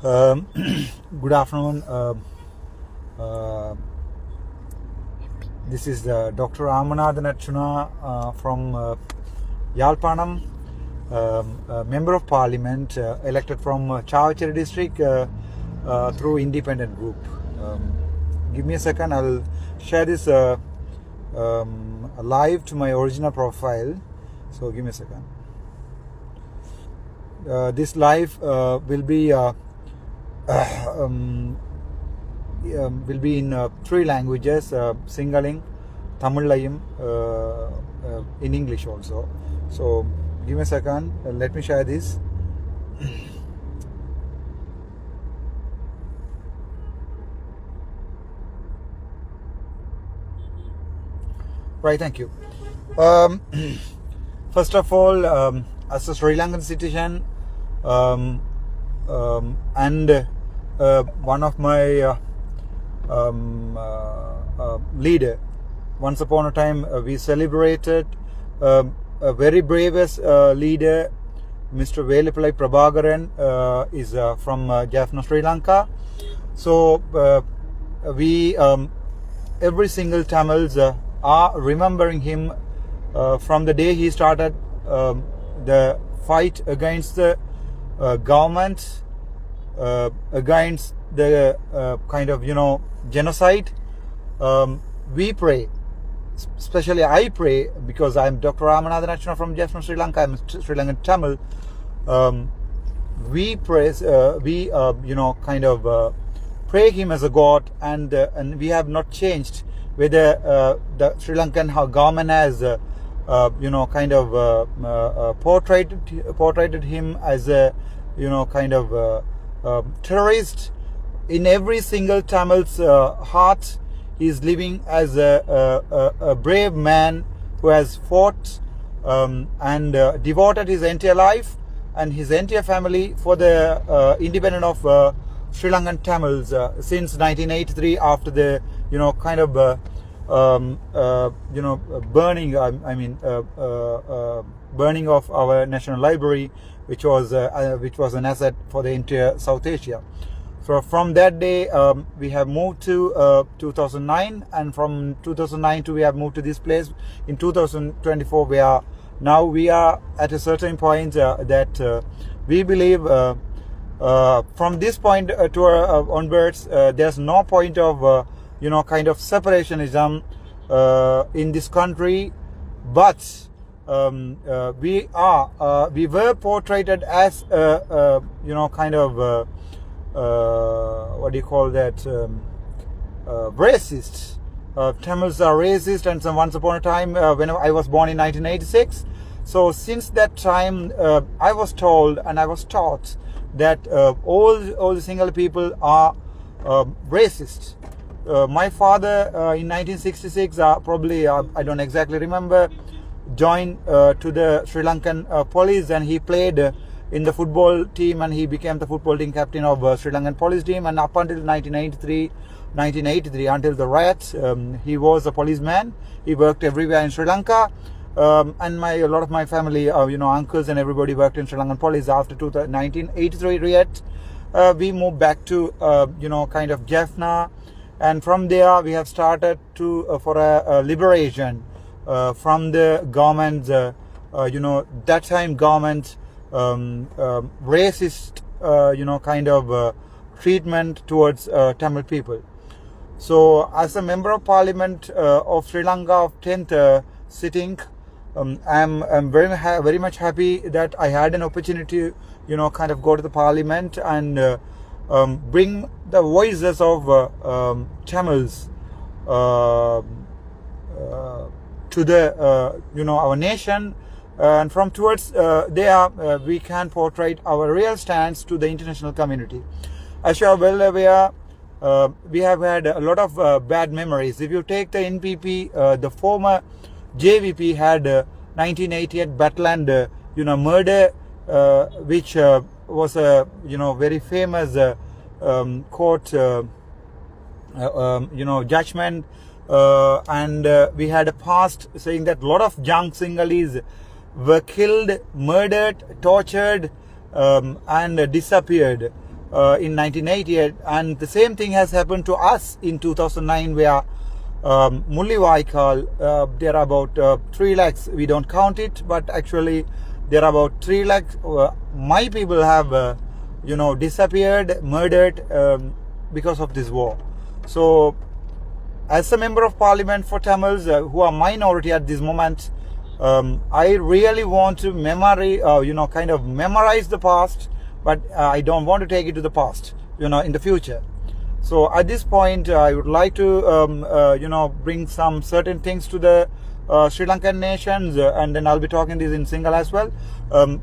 Um, Good afternoon. Uh, this is Dr. Ramanathan Achuna from Yalpanam, Member of Parliament, elected from Chavacheri district through independent group. Give me a second. I'll share this live to my original profile. So give me a second. This live will be in 3 languages: Singaling, Tamilayum, in English also. So give me a second. Let me share this. Right. Thank you. First of all, as a Sri Lankan citizen, and one of my leader. Once upon a time, we celebrated a very bravest leader, Mr. Velipillai Prabhakaran, is from Jaffna, Sri Lanka. So we every single Tamils are remembering him from the day he started the fight against the government, against the kind of genocide. We pray, especially I pray, because I'm Dr. Ramanathan Achuna from Jaffna, Sri Lanka. I'm a Sri Lankan Tamil. We praise, kind of pray him as a god, and we have not changed whether the Sri Lankan government has portrayed him as a kind of terrorist. In every single Tamil's heart, he is living as a brave man who has fought and devoted his entire life and his entire family for the independence of Sri Lankan Tamils since 1983, after the burning. Burning of our National Library, which was an asset for the entire South Asia. So from that day, we have moved to 2009, and from 2009 to we have moved to this place in 2024. We are at a certain point that we believe from this point to onwards, there's no point of kind of separationism in this country, but we were portrayed as kind of what do you call that, racist. Tamils are racist, and once upon a time, when I was born in 1986, so since that time I was told and I was taught that all the single people are racist. My father in 1966, probably I don't exactly remember, joined to the Sri Lankan police, and he played in the football team, and he became the football team captain of Sri Lankan police team. And up until 1983, until the riots, he was a policeman. He worked everywhere in Sri Lanka, and a lot of my family, uncles and everybody worked in Sri Lankan police. After 1983 riot, we moved back to kind of Jaffna, and from there we have started to for a liberation from the government, that time government racist, kind of treatment towards Tamil people. So as a member of Parliament of Sri Lanka of 10th sitting, I'm very much happy that I had an opportunity to kind of go to the Parliament and bring the voices of Tamils to the our nation, and from towards there we can portray our real stance to the international community. As you are well aware, we have had a lot of bad memories. If you take the NPP, the former JVP had 1988 Battleland murder, which was a very famous court judgment, and we had a past saying that a lot of young Sinhalese were killed, murdered, tortured, and disappeared. in 1988, and the same thing has happened to us in 2009, where Mullivaikal, there are about 3 lakhs. We don't count it, but actually there are about 3 lakhs. My people have, disappeared, murdered because of this war. So, as a member of parliament for Tamils who are minority at this moment, I really want to memorize the past, but I don't want to take it to the past, in the future. So at this point, I would like to, bring some certain things to the Sri Lankan nations, and then I'll be talking this in Sinhala as well.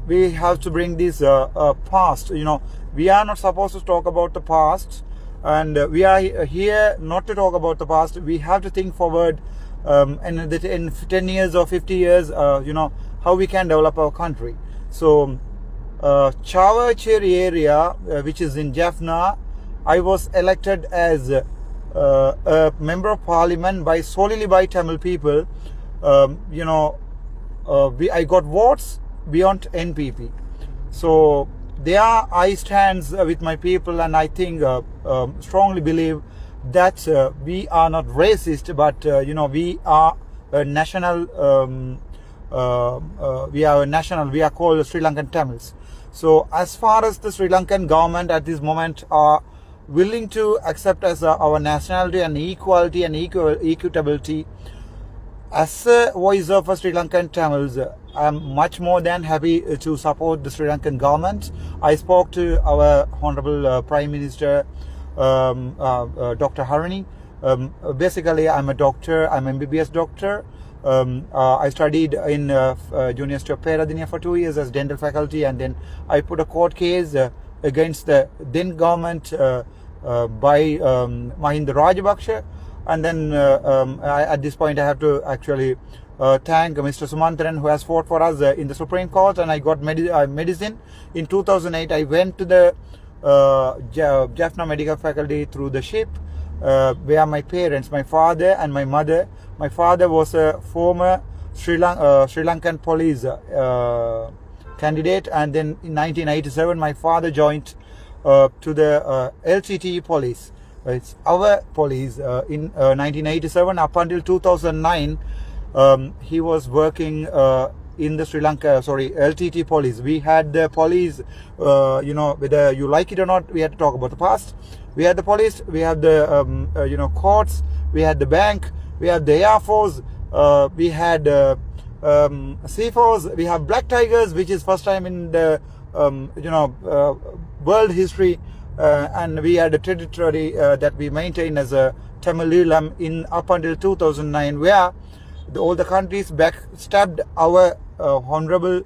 We have to bring this past. We are not supposed to talk about the past, and we are here not to talk about the past. We have to think forward, and in 10 years or 50 years, how we can develop our country. So, Chawacheri area, which is in Jaffna, I was elected as a member of parliament solely by Tamil people. I got votes beyond NPP. So there I stand with my people, and I think strongly believe that we are not racist, but we are a national. We are called Sri Lankan Tamils. So as far as the Sri Lankan government at this moment are willing to accept as our nationality and equality and equitability, as a voice of Sri Lankan Tamils, I am much more than happy to support the Sri Lankan government. I spoke to our Honorable Prime Minister, Dr. Harini. Basically, I'm a doctor. I'm an MBBS doctor. I studied in University of Peradeniya for 2 years as dental faculty, and then I put a court case against the then government by Mahinda Rajapaksa. And then at this point, I have to actually thank Mr. Sumantran, who has fought for us in the Supreme Court, and I got medicine. In 2008, I went to the Jaffna Medical Faculty through the ship, where my parents, my father and my mother. My father was a former Sri Lankan police candidate, and then in 1987, my father joined to the LTTE police. It's our police. In 1987 up until 2009, he was working in the LTT police. We had the police, whether you like it or not, we had to talk about the past. We had the police, we had the, courts, we had the bank, we had the Air Force, we had Sea Force, we have Black Tigers, which is first time in the, world history. And we had a territory that we maintained as a Tamil Eelam in up until 2009, where all the countries backstabbed our honorable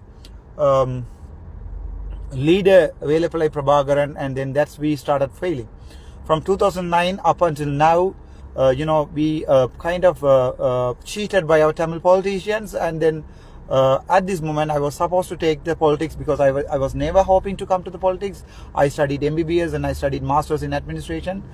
leader Velappillai Prabhakaran, and then we started failing. From 2009 up until now, we kind of cheated by our Tamil politicians, and then at this moment, I was supposed to take the politics because I was never hoping to come to the politics. I studied MBBS and I studied Masters in Administration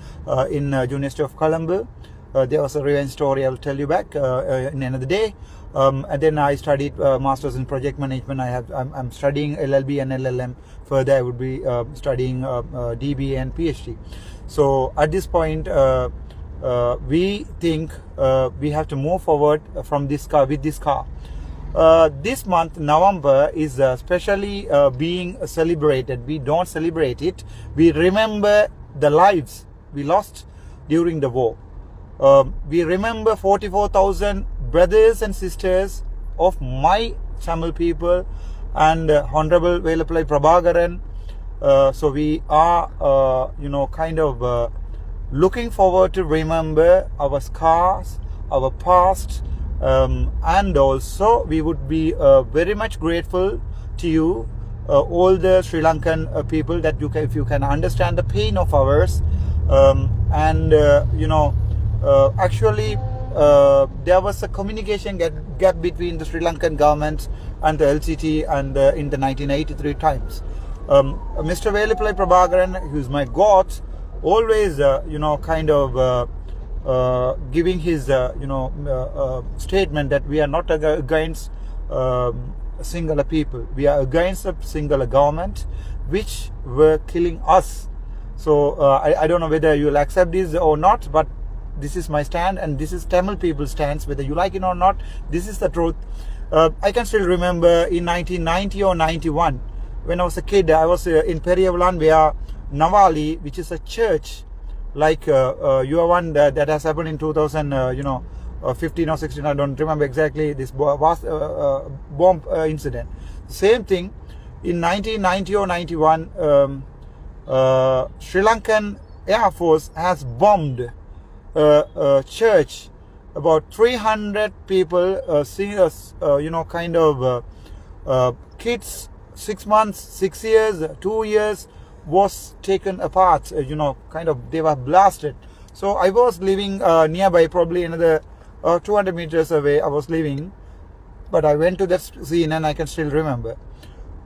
in University of Colombo. There was a revenge story I will tell you back in another day. And then I studied Masters in Project Management. I'm studying LLB and LLM. Further, I would be studying DB and PhD. So at this point, we think we have to move forward from this car with this car. This month, November, is especially being celebrated. We don't celebrate it. We remember the lives we lost during the war. We remember 44,000 brothers and sisters of my Tamil people and Honorable Velappillai Prabhakaran. So we are, looking forward to remember our scars, our past, and also we would be very much grateful to you, all the Sri Lankan people, that if you can understand the pain of ours, actually there was a communication gap between the Sri Lankan government and the LTT and in the 1983 times. Mr. Velappillai Prabhakaran, who's my God, always giving his statement that we are not against singular people. We are against a singular government which were killing us So I don't know whether you will accept this or not, but this is my stand, and this is Tamil people's stance, whether you like it or not. This is the truth. I can still remember in 1990 or 91, when I was a kid, I was in Periyavulan, where Nawali, which is a church, like your one that has happened in 2000, 15 or 16, I don't remember exactly, this was bomb incident. Same thing in 1990 or 91, Sri Lankan Air Force has bombed a church. About 300 people, seniors, kids, 6 months, 6 years, 2 years, was taken apart, they were blasted. So I was living nearby, probably another 200 meters away, I was living, but I went to that scene and I can still remember.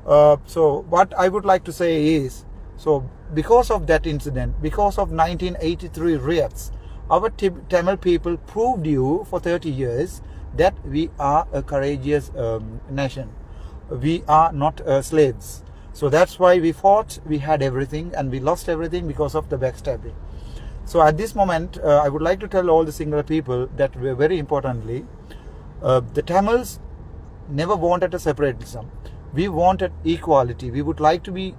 So what I would like to say is, so because of that incident, because of 1983 riots, our Tamil people proved you for 30 years that we are a courageous nation. We are not slaves. So that's why we fought, we had everything, and we lost everything because of the backstabbing. So at this moment, I would like to tell all the Sinhala people that very importantly, the Tamils never wanted a separatism. We wanted equality. We would like to be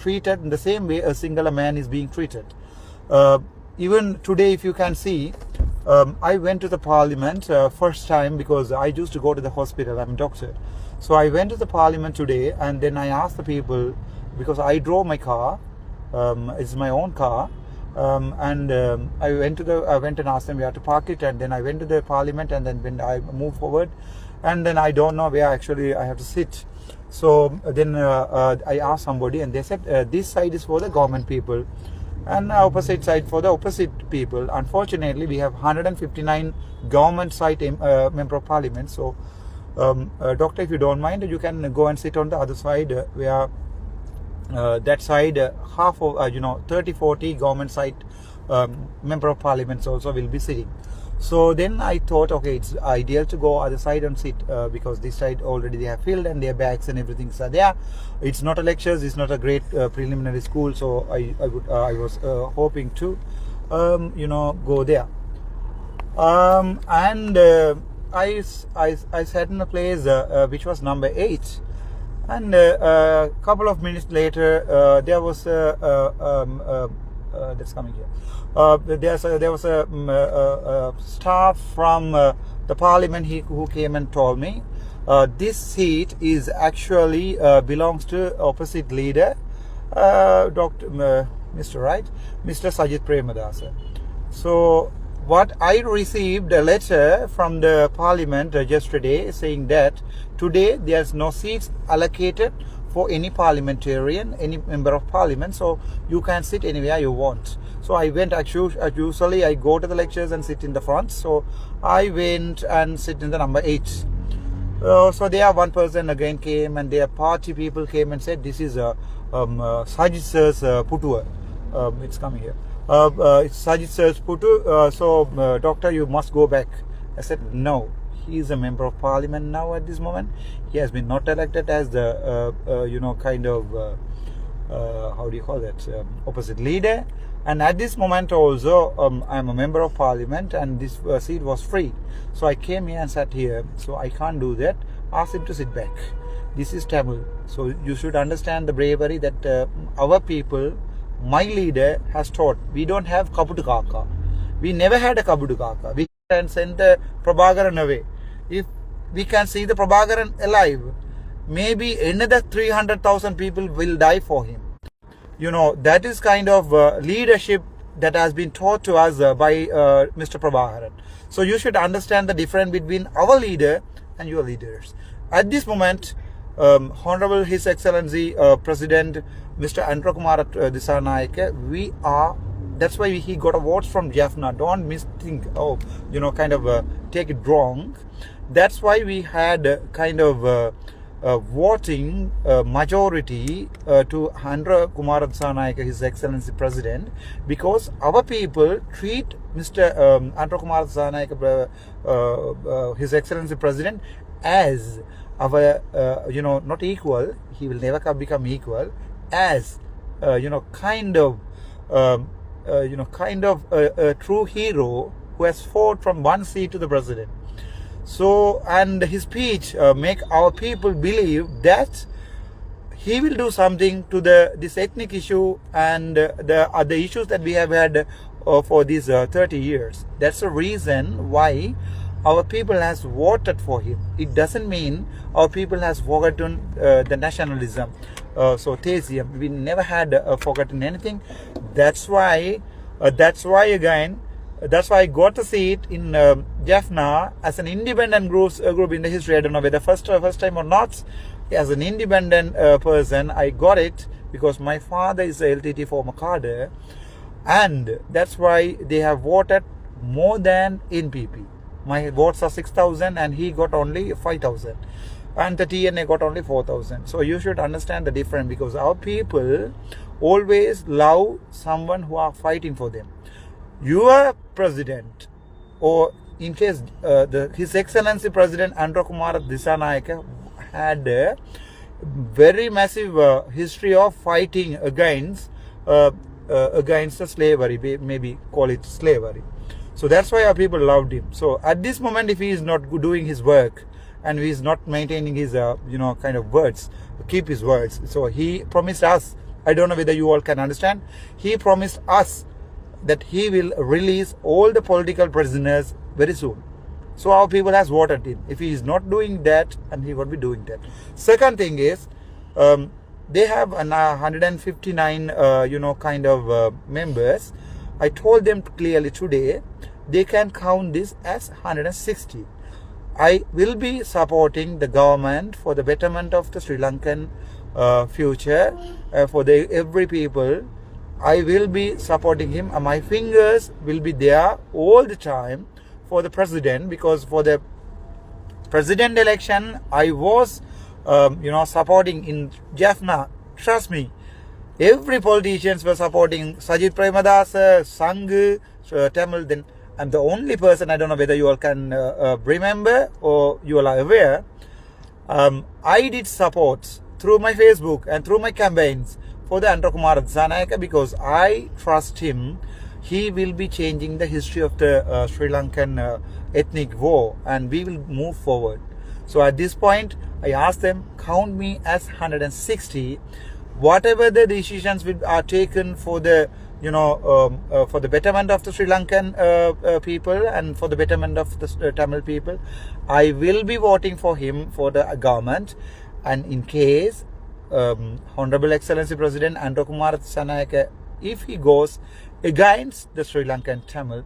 treated in the same way a Sinhala man is being treated. Even today, if you can see, I went to the parliament first time, because I used to go to the hospital, I'm a doctor. So I went to the parliament today, and then I asked the people, because I drove my car, it's my own car, I went and asked them where to park it, and then I went to the parliament, and then when I moved forward, and then I don't know where actually I have to sit. So then I asked somebody, and they said this side is for the government people, and opposite side for the opposite people. Unfortunately, we have 159 government side member of parliament. So doctor, if you don't mind, you can go and sit on the other side, where that side half of 30-40 government side member of parliaments also will be sitting. So then I thought, okay, it's ideal to go other side and sit, because this side already they have filled and their bags and everything are there. It's not a lectures, it's not a great preliminary school, so I was hoping to go there. I sat in a place which was number 8, and a couple of minutes later there was that's coming here. There was a staff from the parliament who came and told me this seat is actually belongs to opposite leader, Mr. Sajith Premadasa. So what I received a letter from the parliament yesterday saying that today there's no seats allocated for any parliamentarian, any member of parliament, so you can sit anywhere you want. So I went, usually I go to the lectures and sit in the front, so I went and sit in the number 8. So there one person again came, and their party people came and said, this is Sajith Sir's Putua. It's coming here. It's Sajith Sir's Putu, so doctor, you must go back. I said, no. He is a member of parliament now at this moment. He has been not elected as the, how do you call that, opposite leader. And at this moment also, I am a member of parliament, and this seat was free. So I came here and sat here. So I can't do that. Ask him to sit back. This is Tamil. So you should understand the bravery that our people, my leader, has taught. We don't have Kabudu Kaka. We never had a Kabudu Kaka. We can send the Prabhakaran away. If we can see the Prabhakaran alive, maybe another 300,000 people will die for him. That is kind of leadership that has been taught to us by Mr. Prabhakaran. So you should understand the difference between our leader and your leaders. At this moment, Honorable His Excellency President Mr. Andra Kumara Dissanayake, that's why he got awards from Jaffna. Don't misthink, take it wrong. That's why we had kind of voting majority to Andra Kumara Dissanayake, His Excellency President, because our people treat Mr. Andra Kumara Dissanayake, His Excellency President, as our, not equal. He will never become equal, as kind of a true hero who has fought from one seat to the president. So, and his speech make our people believe that he will do something to this ethnic issue and the other issues that we have had for these 30 years. That's the reason why our people has voted for him. It doesn't mean our people has forgotten the nationalism. So theism, we never had forgotten anything. That's why again, that's why I got a seat in Jaffna as an independent group in the history. I don't know whether first time or not. As an independent person, I got it because my father is a LTT former cadre, and that's why they have voted more than NPP. My votes are 6,000 and he got only 5,000. And the TNA got only 4,000. So you should understand the difference, because our people always love someone who are fighting for them. Your president, or in case His Excellency President Androkumara Dissanayake had a very massive history of fighting against the slavery, maybe call it slavery. So that's why our people loved him. So at this moment, if he is not doing his work and he is not maintaining his kind of words, keep his words. So he promised us, I don't know whether you all can understand, he promised us that he will release all the political prisoners very soon. So our people has voted him. If he is not doing that, and he will be doing that. Second thing is, they have 159 members. I told them clearly today, they can count this as 160. I will be supporting the government for the betterment of the Sri Lankan future, for every people. I will be supporting him, and my fingers will be there all the time for the president, because for the president election, I was supporting in Jaffna. Trust me, every politicians were supporting Sajith Premadasa, Sangh, Tamil. Then I'm the only person, I don't know whether you all can remember or you all are aware, I did support through my Facebook and through my campaigns for the Androkumara Dissanayake, because I trust him. He will be changing the history of the Sri Lankan ethnic war, and we will move forward. So at this point, I asked them, count me as 160. Whatever the decisions are taken for the for the betterment of the Sri Lankan people and for the betterment of the Tamil people, I will be voting for him for the government. And in case Honorable Excellency President Androkumara Dissanayake, if he goes against the Sri Lankan Tamil,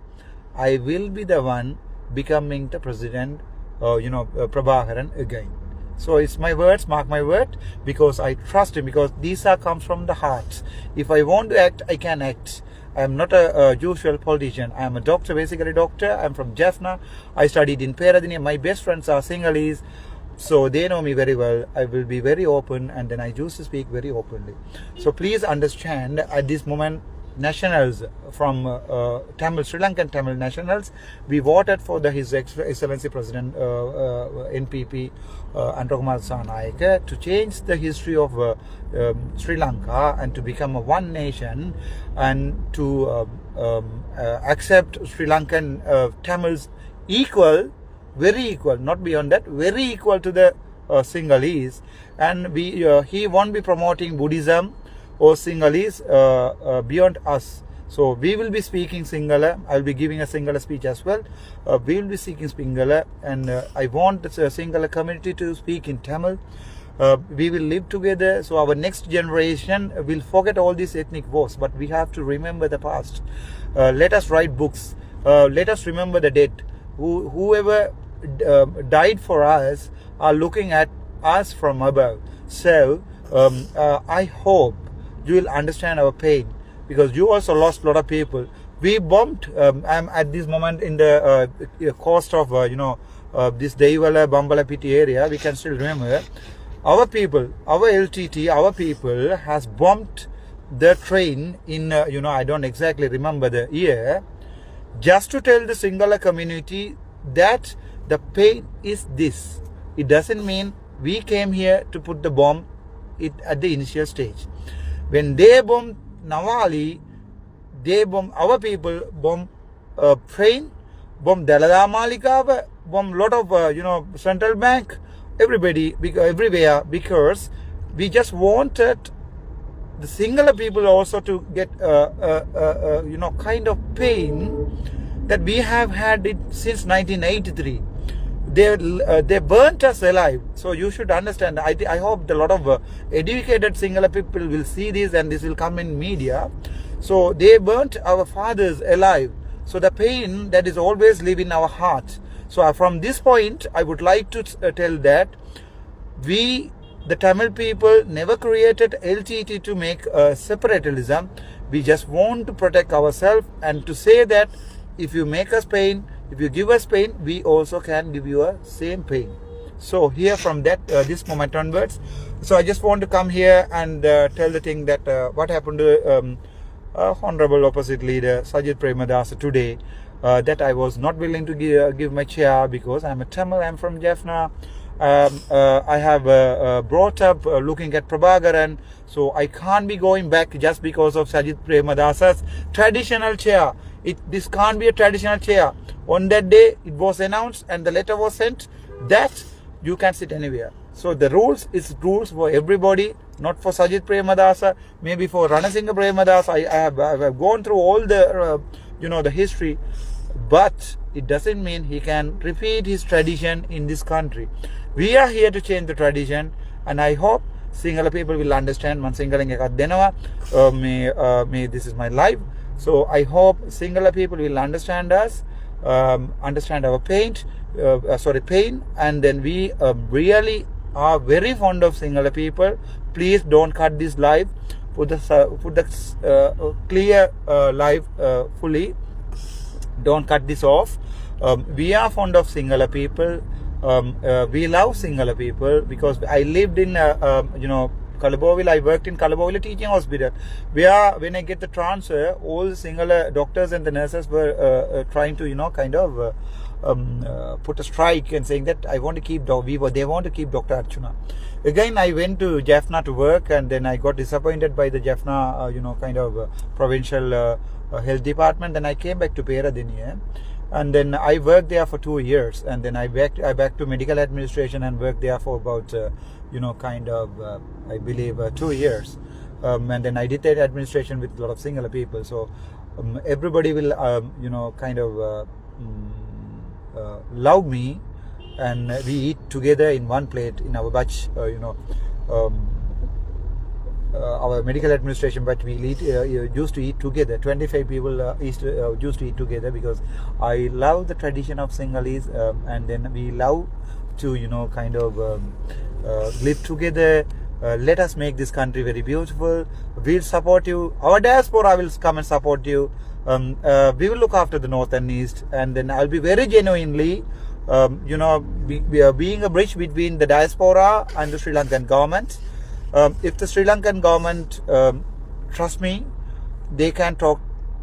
I will be the one becoming the president, Prabhakaran again. So it's my words, mark my word, because I trust him, because these comes from the heart. If I want to act, I can act. I am not a usual politician. I am a doctor, basically doctor. I am from Jaffna. I studied in Peradeniya. My best friends are Sinhalese, so they know me very well. I will be very open, and then I choose to speak very openly. So please understand, at this moment, nationals from Tamil, Sri Lankan Tamil nationals, we voted for His Excellency President NPP Androkumara Dissanayake to change the history of Sri Lanka and to become a one nation, and to accept Sri Lankan Tamils equal, very equal, not beyond that, very equal to the Sinhalese. And he won't be promoting Buddhism or Sinhalese beyond us. So we will be speaking Sinhala. I will be giving a Sinhala speech as well. We will be speaking Sinhala, and I want the Sinhala community to speak in Tamil. We will live together, so our next generation will forget all these ethnic wars, but we have to remember the past. Let us write books. Let us remember the dead. Whoever died for us are looking at us from above. So I hope you will understand our pain, because you also lost a lot of people. We bombed. I'm at this moment in the coast of this Dehiwala Bambalapiti area. We can still remember our people, our LTT, our people has bombed the train in I don't exactly remember the year, just to tell the Sinhala community that the pain is this. It doesn't mean we came here to put the bomb at the initial stage. When they bomb Nawali, they bomb our people, bomb Spain, bomb Dalada Malika, bomb lot of central bank, everybody, everywhere, because we just wanted the Sinhala people also to get kind of pain that we have had it since 1983. They burnt us alive. So you should understand. I hope a lot of educated Sinhala people will see this, and this will come in media. So they burnt our fathers alive. So the pain that is always live in our heart. So from this point, I would like to tell that we, the Tamil people, never created LTT to make separatism. We just want to protect ourselves and to say that if you make us pain, if you give us pain, we also can give you a same pain. So here from that this moment onwards, so I just want to come here and tell the thing that what happened to Honorable Opposite Leader Sajith Premadasa today, that I was not willing to give my chair because I'm a Tamil, I'm from Jaffna. I have brought up looking at Prabhakaran, so I can't be going back just because of Sajith Premadasa's traditional chair. This can't be a traditional chair. On that day, it was announced and the letter was sent that you can sit anywhere. So the rules is rules for everybody, not for Sajith Premadasa, maybe for Ranasinghe Premadasa. I have gone through all the the history, but it doesn't mean he can repeat his tradition in this country. We are here to change the tradition, and I hope Sinhala people will understand. Man Sinhala ekak denawa, may this is my life. So I hope Sinhala people will understand us, understand our pain, and then we really are very fond of Sinhala people. Please don't cut this live. Put the clear live fully. Don't cut this off. We are fond of Sinhala people. We love Sinhala people because I lived in Kalaboville. I worked in Kalaboville teaching hospital, where when I get the transfer, all the Sinhala doctors and the nurses were trying to put a strike and saying that I want to keep they want to keep Dr. Archana. Again, I went to Jaffna to work, and then I got disappointed by the Jaffna provincial health department. Then I came back to Peradeniya, and then I worked there for 2 years, and then I back to medical administration and worked there for about I believe 2 years, and then I did that administration with a lot of Sinhala people. So everybody will love me, and we eat together in one plate in our batch. Our medical administration, but we used to eat together. 25 people used to eat together because I love the tradition of Sinhalese, and then we love to live together. Let us make this country very beautiful. We'll support you. Our diaspora will come and support you. We will look after the north and east, and then I'll be very genuinely we are being a bridge between the diaspora and the Sri Lankan government. If the Sri Lankan government trust me, they can talk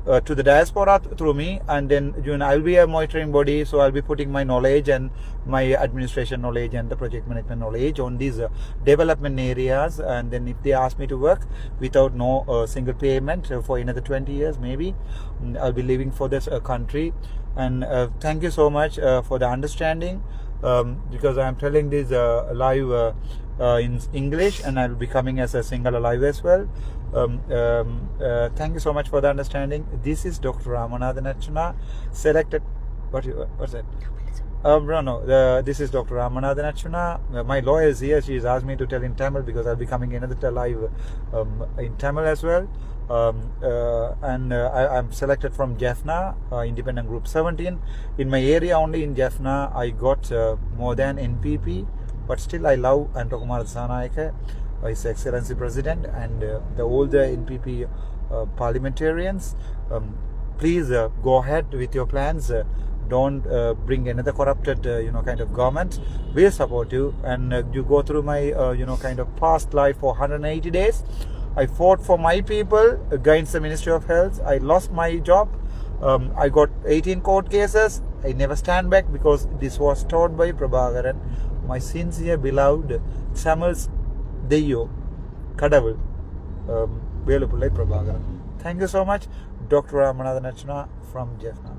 to the diaspora through me, and then I'll be a monitoring body, so I'll be putting my knowledge and my administration knowledge and the project management knowledge on these development areas. And then if they ask me to work without no single payment for another 20 years, maybe I'll be living for this country. And thank you so much for the understanding, because I'm telling this live in English, and I'll be coming as a Sinhala live as well. Thank you so much for the understanding. This is Dr. Ramanathan Archana, selected. What's that? This is Dr. Ramanathan Archana. My lawyer is here. She's asked me to tell in Tamil because I'll be coming another live in Tamil as well. I'm selected from Jaffna, Independent Group 17. In my area only in Jaffna, I got more than NPP, but still I love Anto Kumar Dissanayake, His Excellency President, and all the NPP parliamentarians. Please go ahead with your plans. Don't bring another corrupted kind of government. We'll support you, and you go through my past life for 180 days. I fought for my people against the Ministry of Health. I lost my job. I got 18 court cases. I never stand back because this was taught by Prabhakaran, my sincere beloved Tamil's Deyo Kadavul. Velupillai Prabhakaran. Thank you so much, Dr. Ramanathan Archana from Jaffna.